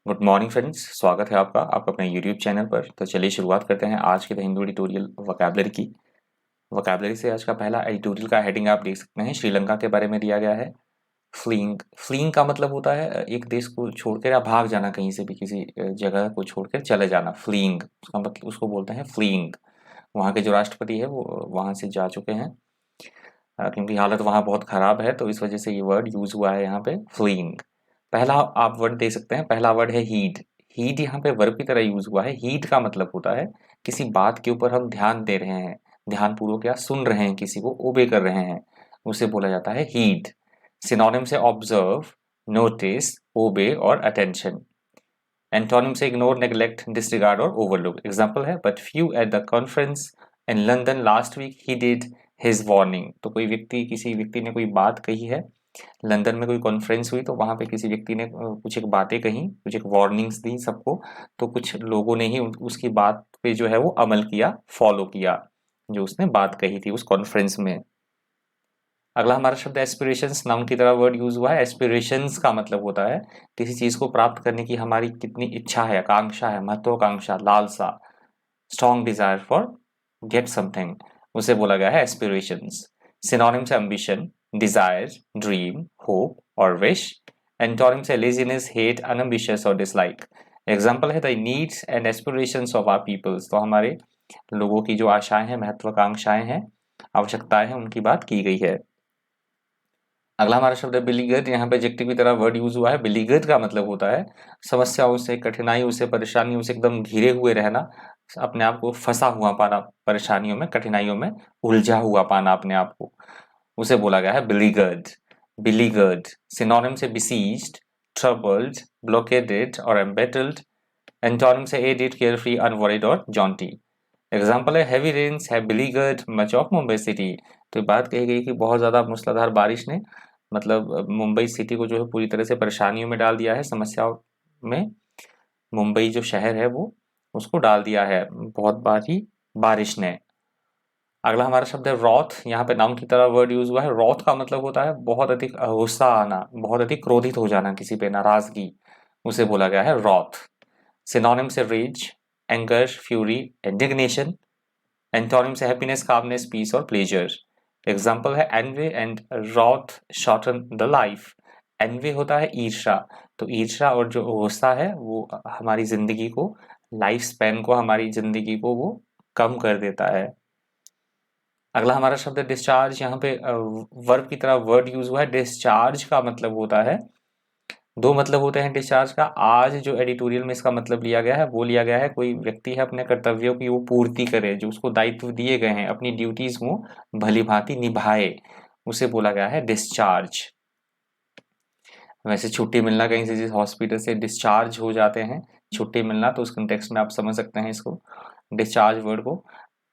Good morning friends, स्वागत है आपका अपने यूट्यूब चैनल पर। तो चलिए शुरुआत करते हैं आज के द हिंदू एडिटोरियल वोकैबलरी की। वोकैबलरी से आज का पहला एडिटोरियल का हेडिंग आप देख सकते हैं, श्रीलंका के बारे में दिया गया है। फ्लीइंग फ्लीइंग का मतलब होता है एक देश को छोड़कर या भाग जाना, कहीं से भी किसी जगह को छोड़कर चले जाना। फ्लीइंग उसका मतलब उसको बोलते हैं फ्लीइंग। वहाँ के जो राष्ट्रपति है वो वहाँ से जा चुके हैं, क्योंकि हालत वहाँ बहुत ख़राब है, तो इस वजह से ये वर्ड यूज़ हुआ है यहाँ पे, फ्लीइंग। पहला आप वर्ड दे सकते हैं, पहला वर्ड है हीड। हीड यहाँ पे वर्ब की तरह यूज़ हुआ है। हीड का मतलब होता है किसी बात के ऊपर हम ध्यान दे रहे हैं, ध्यानपूर्वक या सुन रहे हैं, किसी को ओबे कर रहे हैं, उसे बोला जाता है हीड। सिनोनिम से ऑब्जर्व, नोटिस, ओबे और अटेंशन। एंटोनिम से इग्नोर, नेग्लेक्ट, डिसरिगार्ड और ओवरलुक। एग्जाम्पल है, but few at the conference in London last week heeded his warning. तो कोई व्यक्ति, किसी व्यक्ति ने कोई बात कही है, लंदन में कोई कॉन्फ्रेंस हुई, तो वहां पे किसी व्यक्ति ने कुछ एक बातें कही, कुछ एक वार्निंग्स दी सबको, तो कुछ लोगों ने ही उसकी बात पे जो है वो अमल किया, फॉलो किया, जो उसने बात कही थी उस कॉन्फ्रेंस में। अगला हमारा शब्द एस्पिरेशंस, नाउन की तरह वर्ड यूज हुआ है। एस्पिरेशंस का मतलब होता है किसी चीज को प्राप्त करने की हमारी कितनी इच्छा है, आकांक्षा है, महत्वाकांक्षा, लालसा, strong desire for get something, उसे बोला गया है एस्पिरेशंस। सिनोनिम से एम्बिशन, डिजायर, ड्रीम, होप और विश। एंटोनिम से लेजीनेस, हेट, अनएम्बिशियस और डिसलाइक। एग्जाम्पल है, the needs and aspirations of our peoples. तो हमारे लोगों की जो आशाएं हैं, महत्वाकांक्षाएं हैं, आवश्यकताएं हैं, उनकी बात की गई है। अगला हमारा शब्द है बिलीगर्ड। यहाँ पे एडजेक्टिव की तरह वर्ड यूज हुआ है। बिलीगर्ड का मतलब होता है समस्याओं से, कठिनाइयों से, परेशानियों से एकदम घिरे हुए रहना, अपने आप को फंसा हुआ पाना, परेशानियों में, कठिनाइयों में उलझा हुआ पाना अपने आप को, उसे बोला गया है बिलीगर्ड। बिलीगर्ड सिनोनिम से बिसीज्ड, ट्रबल्ड, ब्लॉकेडेड और एम्बेटल्ड। एंटोनिम से एडिड, केयरफ्री, अनवरीड और जॉन्टी। एग्जाम्पल है, heavy rains have beleaguered much of Mumbai city. तो बात कही गई कि बहुत ज़्यादा मूसलाधार बारिश ने मतलब मुंबई सिटी को जो है पूरी तरह से परेशानियों में डाल दिया है, समस्याओं में। मुंबई जो शहर है वो उसको डाल दिया है बहुत भारी बारिश ने। अगला हमारा शब्द है रॉथ। यहाँ पे नाउन की तरह वर्ड यूज हुआ है। रॉथ का मतलब होता है बहुत अधिक गुस्सा आना, बहुत अधिक क्रोधित हो जाना, किसी पे नाराजगी, उसे बोला गया है रॉथ। सिनोनिम से rage, anger, fury, indignation. Antonym से हैप्पीनेस, कामनेस, पीस और प्लेजर। एग्जाम्पल है, envy and wrath shorten the life. Envy होता है ईर्ष्या, तो ईर्ष्या और जो गुस्सा है वो हमारी जिंदगी को, लाइफ स्पैन को, हमारी जिंदगी को वो कम कर देता है। अगला हमारा शब्द है डिस्चार्ज। यहाँ पे वर्ब की तरह वर्ड यूज हुआ है। डिस्चार्ज का मतलब होता है, दो मतलब होते हैं डिस्चार्ज का। आज जो एडिटोरियल में इसका मतलब लिया गया है वो लिया गया है, कोई व्यक्ति है अपने कर्तव्यों की वो पूर्ति करे, जो उसको दायित्व दिए गए हैं, अपनी ड्यूटीज वो भली भांति निभाए, उसे बोला गया है डिस्चार्ज। वैसे छुट्टी मिलना, कहीं से जिस हॉस्पिटल से डिस्चार्ज हो जाते हैं, छुट्टी मिलना, तो उस कंटेक्स्ट में आप समझ सकते हैं इसको, डिस्चार्ज वर्ड को।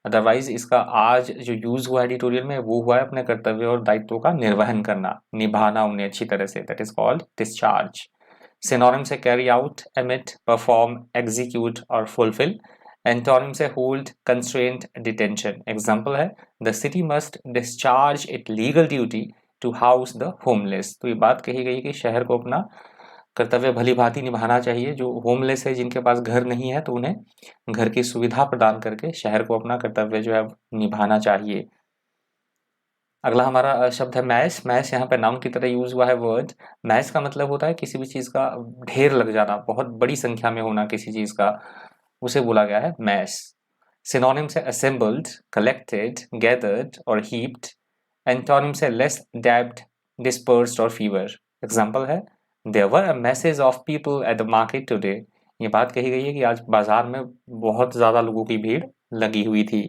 अदरवाइज इसका आज जो यूज हुआ एडिटोरियल में वो हुआ है अपने कर्तव्य और दायित्वों का निर्वहन करना, निभाना उन्हें अच्छी तरह से, that is called discharge. Synonym से carry out, emit, perform, execute और फुलफिल। एंटोनिम से होल्ड, कंस्ट्रेंट, डिटेंशन। एग्जाम्पल है, the city must discharge it legal duty to house the homeless. तो ये बात कही गई कि शहर को अपना कर्तव्य भली भांति निभाना चाहिए। जो होमलेस है, जिनके पास घर नहीं है, तो उन्हें घर की सुविधा प्रदान करके शहर को अपना कर्तव्य जो है निभाना चाहिए। अगला हमारा शब्द है मैश। मैश यहाँ पे नाउन की तरह यूज हुआ है वर्ड। मैश का मतलब होता है किसी भी चीज का ढेर लग जाना, बहुत बड़ी संख्या में होना किसी चीज का, उसे बोला गया है मैश। सिनोनिम से असेंबल्ड, कलेक्टेड, गैदर्ड और हीप्ड। एंटोनिम से लेस, डैब्ड, डिस्पर्स्ड और फीवर। एग्जाम्पल है, there were a message of people at the market today. ये बात कही गई है कि आज बाजार में बहुत ज्यादा लोगों की भीड़ लगी हुई थी।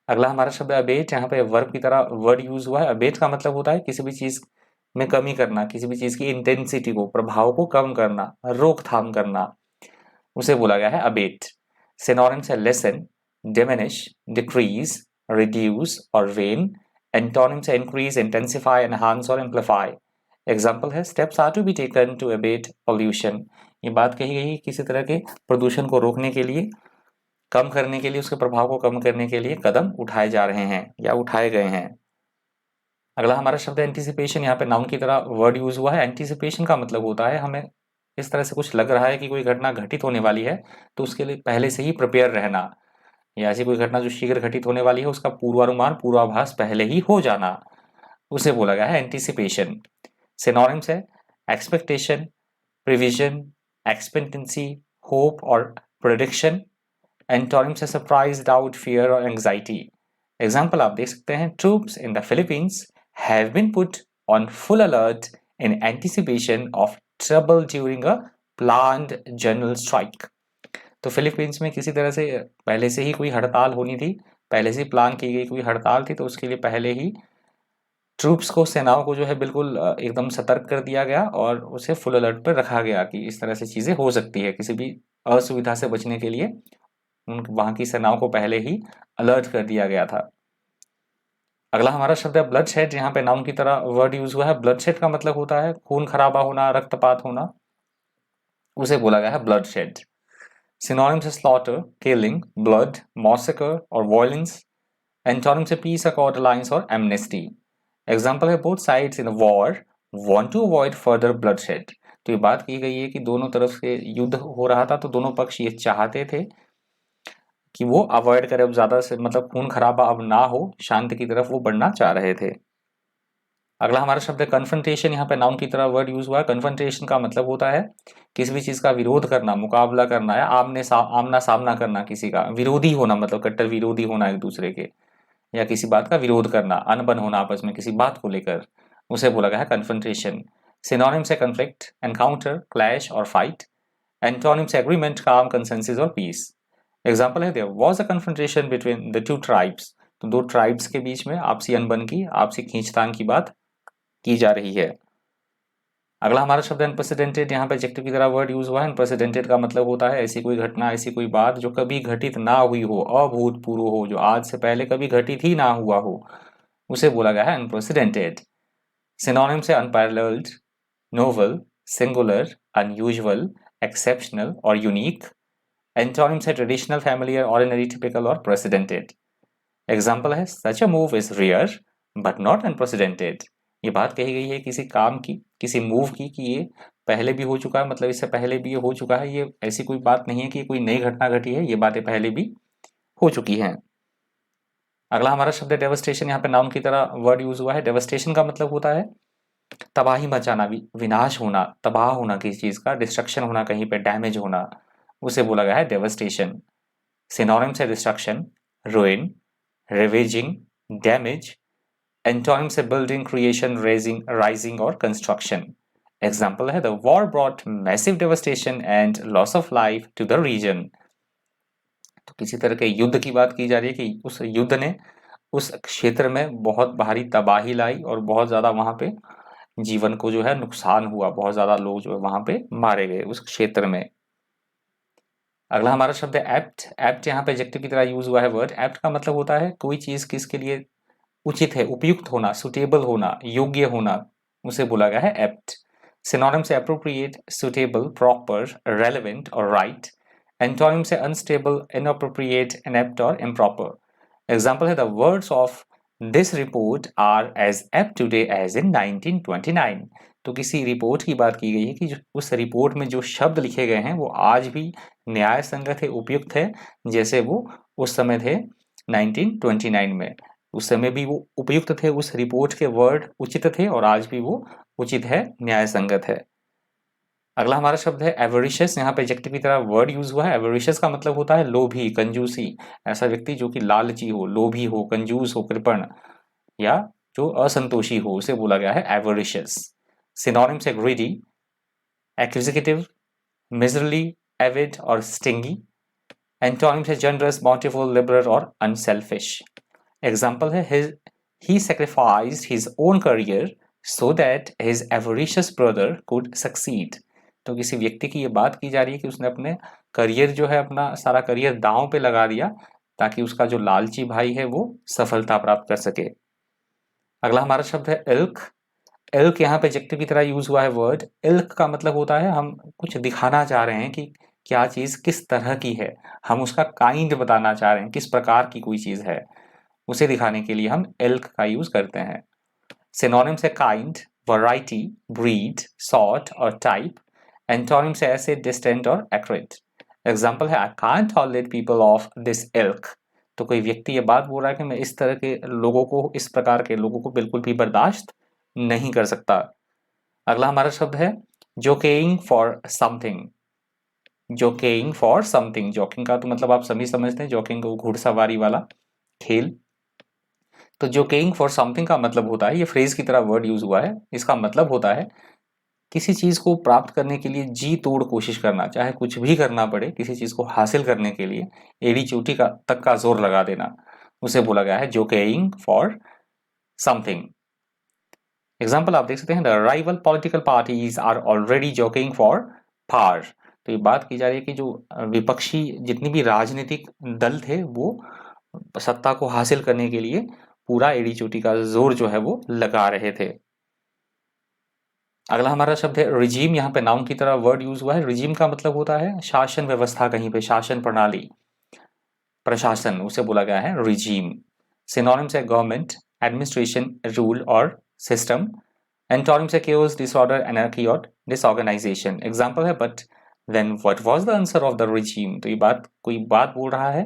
अगला हमारा शब्द है अबेट। यहाँ पे वर्ब की तरह वर्ड यूज हुआ है। अबेट का मतलब होता है किसी भी चीज में कमी करना, किसी भी चीज की इंटेंसिटी को, प्रभाव को कम करना, रोकथाम करना, उसे बोला गया है अबेट। सिनोनिम से लेसन, डिमिनिश, डिक्रीज, रिड्यूस और वेन। एंटोनिम से इंक्रीज, इंटेंसिफाई, एनहांस और एम्पलीफाई। एग्जाम्पल है, steps are to be taken to abate pollution. ये बात कही गई है किसी तरह के प्रदूषण को रोकने के लिए, कम करने के लिए, उसके प्रभाव को कम करने के लिए कदम उठाए जा रहे हैं या उठाए गए हैं। अगला हमारा शब्द है एंटीसिपेशन। यहाँ पे नाउन की तरह वर्ड यूज हुआ है। एंटीसिपेशन का मतलब होता है हमें इस तरह से कुछ लग रहा है कि कोई घटना घटित होने वाली है, तो उसके लिए पहले से ही प्रिपेयर रहना, या ऐसी कोई घटना जो शीघ्र घटित होने वाली है उसका पूर्वानुमान, पूर्वाभास पहले ही हो जाना, उसे बोला गया है एंटीसिपेशन। सिनोनिम्स है एक्सपेक्टेशन, प्रिविजन, एक्सपेक्टेंसी, होप और प्रेडिक्शन। एंटोनिम्स है सरप्राइज, डाउट, फियर और एंग्जाइटी। एग्जाम्पल आप देख सकते हैं, troops in the Philippines have been put on full alert in anticipation of trouble during a planned general strike. तो Philippines में किसी तरह से पहले से ही कोई हड़ताल होनी थी, पहले से प्लान की गई कोई हड़ताल थी, तो उसके लिए पहले ही ट्रूप्स को, सेनाओं को जो है बिल्कुल एकदम सतर्क कर दिया गया और उसे फुल अलर्ट पर रखा गया कि इस तरह से चीज़ें हो सकती है। किसी भी असुविधा से बचने के लिए उन वहाँ की सेनाओं को पहले ही अलर्ट कर दिया गया था। अगला हमारा शब्द है ब्लड शेड। यहाँ पे नाउन की तरह वर्ड यूज हुआ है। ब्लड शेड का मतलब होता है खून खराबा होना, रक्तपात होना, उसे बोला गया है ब्लड शेड। सिनोनिम्स है स्लॉटर, किलिंग, ब्लड, मॉसेकर और वायलेंस। एंटोनिम्स है पीस, अकॉर्ड, अलायंस और एमनेस्टी। एग्जाम्पल है both sides in war want to avoid further bloodshed. तो ये बात की गई है कि दोनों तरफ से युद्ध हो रहा था, तो दोनों पक्ष ये चाहते थे कि वो अवॉइड करे, अब ज्यादा से मतलब खून खराबा अब ना हो, शांति की तरफ वो बढ़ना चाह रहे थे। अगला हमारा शब्द है कन्फ्रंटेशन। यहाँ पे नाउन की तरह वर्ड यूज हुआ है। कन्फ्रंटेशन का मतलब होता है किसी भी चीज का विरोध करना, मुकाबला करना या आमना सामना करना, किसी का विरोधी होना, मतलब कट्टर विरोधी होना एक दूसरे के, या किसी बात का विरोध करना, अनबन होना आपस में किसी बात को लेकर, उसे बोला गया है कन्फ्रंटेशन। सिनोनिम्स है कन्फ्लिक्ट, एनकाउंटर, क्लैश और fight. Antonyms agreement, calm, consensus और पीस। एग्जाम्पल है there was a confrontation between the two tribes. तो दो ट्राइब्स के बीच में आपसी अनबन की, आपसी खींचतान की बात की जा रही है। अगला हमारा शब्द है अनप्रेसिडेंटेड। यहाँ पे एडजेक्टिव की तरह वर्ड यूज हुआ है। अनप्रेसिडेंटेड का मतलब होता है ऐसी कोई घटना, ऐसी कोई बात जो कभी घटित ना हुई हो, अभूतपूर्व हो, जो आज से पहले कभी घटित ही ना हुआ हो, उसे बोला गया है अनप्रेसिडेंटेड। सिनोनिम से unparalleled, novel, singular, unusual, exceptional और यूनिक। एंटोनिम से ट्रेडिशनल, फैमिलियर, ऑर्डिनरी, टिपिकल और प्रेसिडेंटेड। एग्जाम्पल है such a move is rare but not unprecedented. ये बात कही गई है किसी काम की, किसी मूव की, कि ये पहले भी हो चुका है, मतलब इससे पहले भी ये हो चुका है, ये ऐसी कोई बात नहीं है कि कोई नई घटना घटी है, ये बातें पहले भी हो चुकी हैं। अगला हमारा शब्द है डेवस्टेशन। यहाँ पे नाउन की तरह वर्ड यूज हुआ है। डेवस्टेशन का मतलब होता है तबाही मचाना, विनाश होना, तबाह होना किसी चीज का, डिस्ट्रक्शन होना, कहीं पे डैमेज होना, उसे बोला गया है डेवस्टेशन। सिनोनिम्स है destruction, ruin, ravaging, damage. Antonyms है बिल्डिंग, क्रिएशन, रेजिंग, राइजिंग और कंस्ट्रक्शन। एग्जाम्पल है the war brought massive devastation and loss of life to the region. तो किसी तरह के युद्ध की बात की जा रही है कि उस युद्ध ने उस क्षेत्र में बहुत भारी तबाही लाई और बहुत ज्यादा वहां पे जीवन को जो है नुकसान हुआ, बहुत ज्यादा लोग जो है वहां पे मारे गए उस क्षेत्र में। अगला हमारा शब्द है एप्ट। एप्ट यहाँ पे एडजेक्टिव की तरह यूज हुआ है वर्ड। एप्ट का मतलब होता है कोई चीज किसके लिए उचित है, उपयुक्त होना, सुटेबल होना, योग्य होना, उसे बोला गया है एप्ट। सिनोनिम से अप्रोप्रिएट, सुटेबल, प्रॉपर, रेलेवेंट और राइट। एंटोनिम से अनस्टेबल, इनअप्रोप्रिएट, इनएप्ट और इम्प्रॉपर। एग्जाम्पल है the words of this report are as apt today as in 1929। तो किसी रिपोर्ट की बात की गई है कि उस रिपोर्ट में जो शब्द लिखे गए हैं वो आज भी न्याय संगत है, उपयुक्त है, जैसे वो उस समय थे 1929 में। उस समय भी वो उपयुक्त थे, उस रिपोर्ट के वर्ड उचित थे और आज भी वो उचित है, न्याय संगत है। अगला हमारा शब्द है एवरिशियस। यहाँ पे एडजेक्टिव की तरह वर्ड यूज हुआ है। एवरिशियस का मतलब होता है लोभी, कंजूसी, ऐसा व्यक्ति जो कि लालची हो, लोभी हो, कंजूस हो, कृपण या जो असंतोषी हो, उसे बोला गया है एवरिशियस। सिनोनिम्स है ग्रीडी, एक्विजिटिव, मिजरली, एविड और स्टिंगी। एंटोनिम्स है जनरस, बाउंटीफुल, लिबरल और अनसेल्फिश। एग्जाम्पल है he sacrificed his own career so that his avaricious brother could succeed। तो किसी व्यक्ति की ये बात की जा रही है कि उसने अपने करियर जो है, अपना सारा करियर दांव पे लगा दिया ताकि उसका जो लालची भाई है वो सफलता प्राप्त कर सके। अगला हमारा शब्द है इल्क। इल्क यहाँ पे एडजेक्टिव की तरह यूज हुआ है वर्ड। इल्क का मतलब होता है हम कुछ दिखाना चाह रहे हैं कि क्या चीज किस तरह की है, हम उसका काइंड बताना चाह रहे हैं, किस प्रकार की कोई चीज है, उसे दिखाने के लिए हम इल्क का यूज करते हैं। सिनोनिम्स है काइंड, वैरायटी, ब्रीड, सॉर्ट और टाइप। एंटोनिम से ऐसे, डिस्टेंट और एक्यूरेट। एग्जाम्पल है, I can't tolerate people of this ilk. तो कोई व्यक्ति ये बात बोल रहा है कि मैं इस तरह के लोगों को, इस प्रकार के लोगों को बिल्कुल भी बर्दाश्त नहीं कर सकता। अगला हमारा शब्द है jockeying for something. Jockeying for something, jockeying का तो मतलब आप सभी समझते हैं, जोकिंग घुड़सवारी वाला खेल। तो जोकेइंग फॉर समथिंग का मतलब होता है, ये फ्रेज की तरह वर्ड यूज हुआ है, इसका मतलब होता है किसी चीज को प्राप्त करने के लिए जी तोड़ कोशिश करना, चाहे कुछ भी करना पड़े किसी चीज को हासिल करने के लिए एड़ी चोटी का तक का जोर लगा देना, उसे बोला गया है जोकेइंग फॉर समथिंग। एग्जाम्पल आप देख सकते हैं, the rival political parties are already joking for power. तो ये बात की जा रही है कि जो विपक्षी जितनी भी राजनीतिक दल थे वो सत्ता को हासिल करने के लिए पूरा एड़ी चोटी का जोर जो है वो लगा रहे थे। अगला हमारा शब्द है रिजीम। यहाँ पे नाउन की तरह वर्ड यूज हुआ है। रिजीम का मतलब होता है शासन व्यवस्था, कहीं पे शासन प्रणाली, प्रशासन, उसे बोला गया है रिजीम। सिनोनिम्स है गवर्नमेंट, एडमिनिस्ट्रेशन, रूल और सिस्टम। एंटोनिम्स है केओस, डिसऑर्डर, एनर्की और डिसऑर्गेनाइजेशन। एग्जाम्पल है, but then what was the answer of the regime. तो ये बात, कोई बात बोल रहा है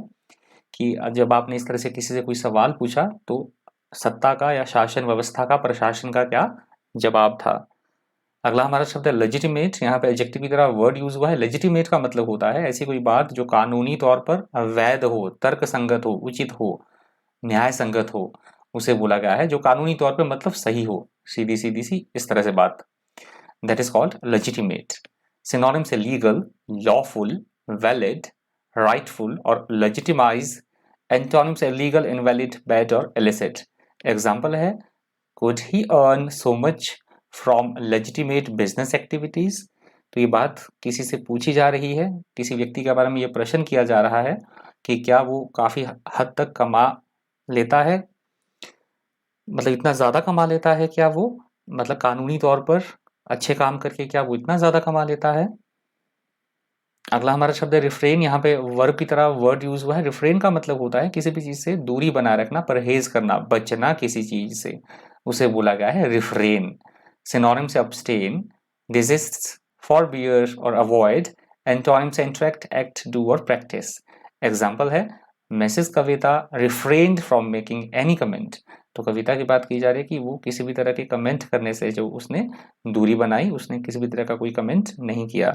कि जब आपने इस तरह से किसी से कोई सवाल पूछा तो सत्ता का या शासन व्यवस्था का, प्रशासन का क्या जवाब था। अगला हमारा शब्द है लेजिटिमेट। यहाँ पे एडजेक्टिव की तरह वर्ड यूज हुआ है। लेजिटिमेट का मतलब होता है ऐसी कोई बात जो कानूनी तौर पर वैध हो, तर्क संगत हो, उचित हो, न्याय संगत हो, उसे बोला गया है जो कानूनी तौर पे मतलब सही हो, सीधी सीधी सी इस तरह से बात, that is called legitimate. Synonym से लीगल, लॉफुल, वैलिड, राइटफुल और लेजिटिमाइज। एंटोनिम से लीगल, इनवैलिड, बैड और इलिसिट। एग्जाम्पल है, could he earn so much from legitimate business activities. तो ये बात किसी से पूछी जा रही है, किसी व्यक्ति के बारे में ये प्रश्न किया जा रहा है कि क्या वो काफी हद तक कमा लेता है, मतलब इतना ज्यादा कमा लेता है क्या वो, मतलब कानूनी तौर पर अच्छे काम करके क्या वो इतना ज्यादा कमा लेता है। अगला हमारा शब्द है रिफ्रेन। यहाँ पे वर्ब की तरह वर्ड यूज हुआ है। रिफ्रेन का मतलब होता है किसी भी चीज से दूरी बनाए रखना, परहेज करना, बचना किसी चीज से, उसे बोला गया है रिफ्रेन। सिनोनिम से अब्सटेन, डिजिस्ट, फॉरबियर और अवॉइड। एंटोनिम से इंटरेक्ट, एक्ट, डू और प्रैक्टिस। एग्जाम्पल है, Mrs Kavita refrained from making any comment. तो कविता की बात की जा रही है कि वो किसी भी तरह के कमेंट करने से जो उसने दूरी बनाई, उसने किसी भी तरह का कोई कमेंट नहीं किया।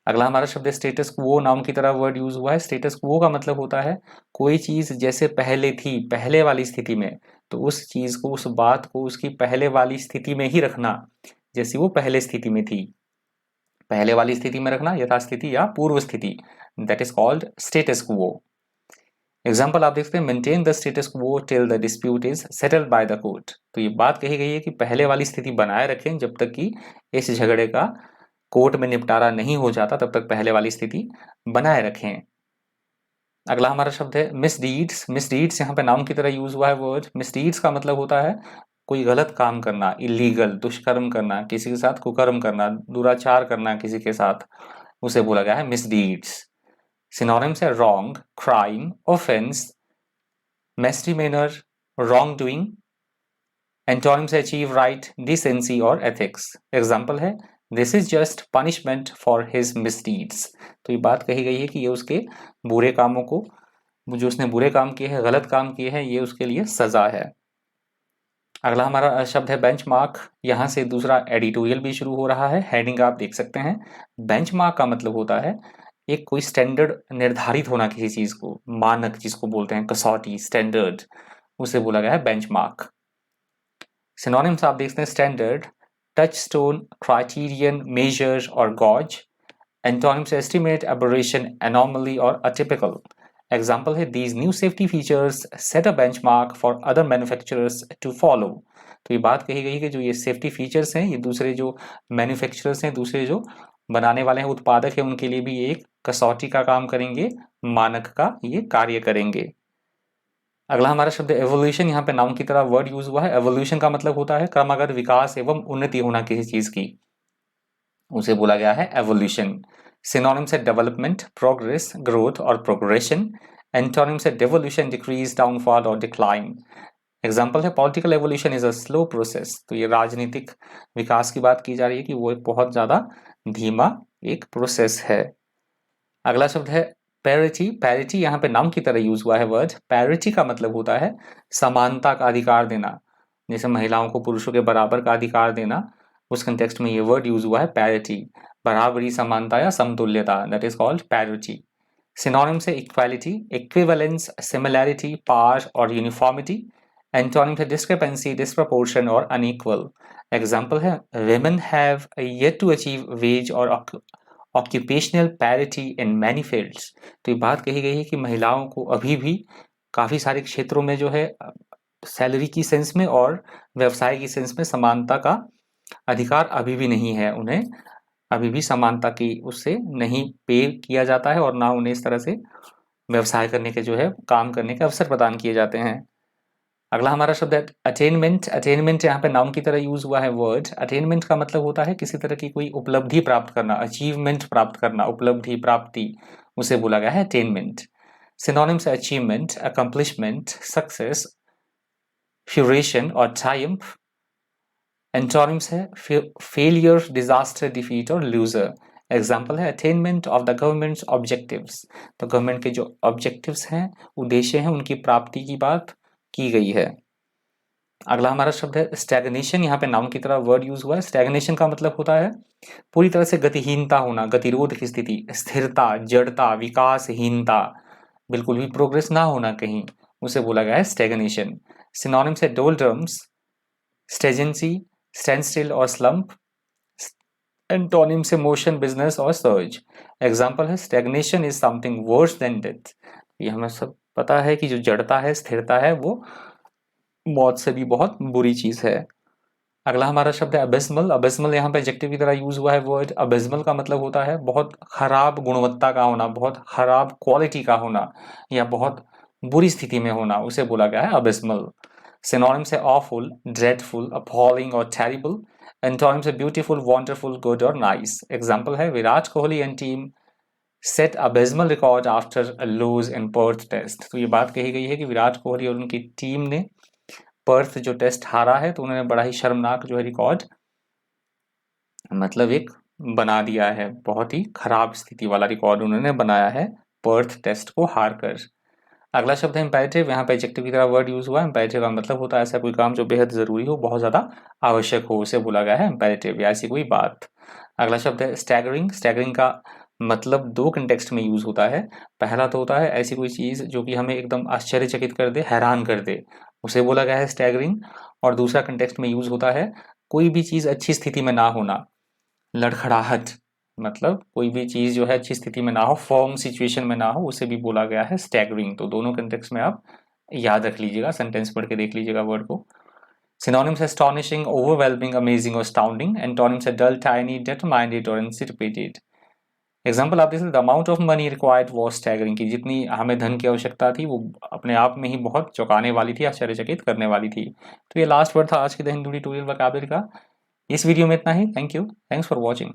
अगला हमारा शब्द है स्टेटस क्वो। नाउन की तरह वर्ड यूज हुआ है। स्टेटस क्वो का मतलब होता है कोई चीज जैसे पहले थी, पहले वाली स्थिति में, तो उस चीज को, उस बात को उसकी पहले वाली स्थिति में ही रखना, जैसी वो पहले स्थिति में थी, पहले वाली स्थिति में रखना, यथास्थिति या पूर्व स्थिति, that is called status quo. Example आप देखते हैं, maintain the status quo till the dispute is settled by the court. तो ये बात कही गई है कि पहले वाली स्थिति बनाए रखें जब तक कि इस झगड़े का कोर्ट में निपटारा नहीं हो जाता, तब तक पहले वाली स्थिति बनाए रखें। अगला हमारा शब्द है मिसडीड्स। मिसडीड्स यहाँ पे नाउन की तरह यूज हुआ है वर्ड। मिसडीड्स का मतलब होता है कोई गलत काम करना, इलीगल, दुष्कर्म करना, किसी के साथ कुकर्म करना, दुराचार करना किसी के साथ, उसे बोला गया है मिसडीड्स। सिनोनिम्स है wrong, crime, offence, misdemeanour, wrong doing. Antonyms है अचीव, राइट, डिसेंसी और एथिक्स। एग्जाम्पल है, this is just punishment for his misdeeds. तो ये बात कही गई है कि ये उसके बुरे कामों को, जो उसने बुरे काम किए हैं, गलत काम किए हैं, ये उसके लिए सजा है। अगला हमारा शब्द है बेंचमार्क। यहाँ से दूसरा एडिटोरियल भी शुरू हो रहा है। हेडिंग आप देख सकते हैं। बेंचमार्क का मतलब होता है एक कोई स्टैंडर्ड निर्धारित होना किसी चीज को, मानक जिसको बोलते हैं, कसौटी, स्टैंडर्ड, उसे बोला गया है बेंचमार्क। सिनोनिम्स आप देखते हैं स्टैंडर्ड, touchstone, criterion, measure और gauge. Antonyms estimate, aberration, anomaly और atypical. Example है, these new safety features set a benchmark for other manufacturers to follow. तो ये बात कही गई कि जो ये सेफ्टी फीचर्स हैं, ये दूसरे जो मैन्युफैक्चरर्स हैं, दूसरे जो बनाने वाले हैं, उत्पादक हैं, उनके लिए भी एक कसौटी का काम करेंगे, मानक का ये कार्य करेंगे। अगला हमारा शब्द एवोल्यूशन। यहाँ पे नाउन की तरह वर्ड यूज हुआ है। एवोल्यूशन का मतलब होता है क्रमागत विकास एवं उन्नति होना किसी चीज की, उसे बोला गया है एवोल्यूशन। सिनोनिम्स है डेवलपमेंट, प्रोग्रेस, ग्रोथ और प्रोग्रेशन। एंटोनिम्स है डेवोल्यूशन, डिक्रीज, डाउनफॉल और डिक्लाइन। एग्जाम्पल है, political evolution is a slow process. तो ये राजनीतिक विकास की बात की जा रही है कि वो एक बहुत ज्यादा धीमा एक प्रोसेस है। अगला शब्द है पैरिटी। पैरिटी यहाँ पे नाउन की तरह यूज हुआ है वर्ड। पैरिटी का मतलब होता है समानता का अधिकार देना, जैसे महिलाओं को पुरुषों के बराबर का अधिकार देना, उस कंटेक्स्ट में ये वर्ड यूज हुआ है पैरिटी। बराबरी, समानता या समतुल्यता, that is called parity. Synonym से इक्वालिटी, इक्विवेलेंस, सिमिलैरिटी, पार्ट और यूनिफॉर्मिटी। एंटोनिम से डिस्क्रिपेंसी, डिसप्रपोर्शन और अनइक्वल। एग्जाम्पल है women have yet to achieve wage और occupational parity in many fields. तो ये बात कही गई है कि महिलाओं को अभी भी काफ़ी सारे क्षेत्रों में जो है सैलरी की सेंस में और व्यवसाय की सेंस में समानता का अधिकार अभी भी नहीं है। उन्हें अभी भी समानता की उससे नहीं पे किया जाता है और ना उन्हें इस तरह से व्यवसाय करने के जो है काम करने के अवसर प्रदान किए जाते हैं। अगला हमारा शब्द है अटेनमेंट। अटेनमेंट यहाँ पे नाउन की तरह यूज हुआ है वर्ड। अटेनमेंट का मतलब होता है किसी तरह की कोई उपलब्धि प्राप्त करना, अचीवमेंट प्राप्त करना, उपलब्धि, प्राप्ति, उसे बोला गया है अटेनमेंट। सिनोनिम से अचीवमेंट, अकम्पलिशमेंट, सक्सेस, फ्यूरेशन और ट्रायम्फ। एंटोनिम्स है फेलियर, डिजास्टर, डिफीट और लूजर। एग्जाम्पल है attainment of the governments objectives. तो गवर्नमेंट के जो ऑब्जेक्टिव्स हैं, उद्देश्य हैं, उनकी प्राप्ति की बात की गई है। अगला हमारा शब्द है स्टैग्नेशन। यहाँ पे नाउन की तरह वर्ड यूज हुआ है। स्टैग्नेशन का मतलब होता है पूरी तरह से गतिहीनता होना, गतिरोध की स्थिति, स्थिरता, जड़ता, विकासहीनता, बिल्कुल भी प्रोग्रेस ना होना कहीं, उसे बोला गया है स्टैग्नेशन। सिनोनिम से डोल्ड्रम्स, स्टेजेंसी, स्टैंड स्टिल और स्लम्प। एंटोनिम से मोशन, बिजनेस और सर्ज। एग्जाम्पल है stagnation is something worse than death. ये हमें सब पता है कि जो जड़ता है, स्थिरता है, वो मौत से भी बहुत बुरी चीज है। अगला हमारा शब्द है अबिस्मल। अबिस्मल यहाँ पे एडजेक्टिव की तरह यूज हुआ है वर्ड। अबिस्मल का मतलब होता है बहुत खराब गुणवत्ता का होना, बहुत खराब क्वालिटी का होना या बहुत बुरी स्थिति में होना, उसे बोला गया है अबिस्मल। सिनोनिम से ऑफुल, ड्रेडफुल, अपॉलिंग और टेरिबल। एंटोनिम से ब्यूटीफुल, वंडरफुल, गुड और नाइस। एग्जाम्पल है Virat Kohli and team set abysmal record after lose in Perth test. तो ये बात कही गई है कि विराट कोहली और उनकी टीम ने पर्थ जो टेस्ट हारा है तो उन्होंने बड़ा ही शर्मनाक जो है रिकॉर्ड मतलब एक बना दिया है, बहुत ही खराब स्थिति वाला रिकॉर्ड उन्होंने बनाया है पर्थ टेस्ट को हार कर। अगला शब्द है इम्पेरेटिव। यहाँ पे एडजेक्टिव की तरह वर्ड यूज हुआ है। इम्पेरेटिव का मतलब होता है ऐसा कोई काम जो बेहद जरूरी हो, बहुत ज्यादा आवश्यक हो, उसे बोला गया है इम्पेरेटिव, या ऐसी कोई बात। अगला शब्द है स्टैगरिंग। स्टैगरिंग का मतलब दो कंटेक्स्ट में यूज होता है। पहला तो होता है ऐसी कोई चीज जो कि हमें एकदम आश्चर्यचकित कर दे, हैरान कर दे, उसे बोला गया है स्टैगरिंग। और दूसरा कंटेक्स्ट में यूज होता है कोई भी चीज अच्छी स्थिति में ना होना, लड़खड़ाहट, मतलब कोई भी चीज जो है अच्छी स्थिति में ना हो, फॉर्म सिचुएशन में ना हो, उसे भी बोला गया है स्टैगरिंग। तो दोनों कंटेक्स्ट में आप याद रख लीजिएगा, सेंटेंस पढ़ के देख लीजिएगा वर्ड को। सिनोनिम्स है astonishing, overwhelming, amazing और astounding। एंटोनिम्स है dull, tiny, determined और anticipated। एग्जाम्पल आप देखिए the amount of money required was staggering, की जितनी हमें धन की आवश्यकता थी वो अपने आप में ही बहुत चौंकाने वाली थी, आश्चर्यचकित करने वाली थी। तो ये लास्ट वर्ड था आज के द हिंदू ट्यूटोरियल वोकैबुलरी का। इस वीडियो में इतना ही। Thank you, thanks for watching.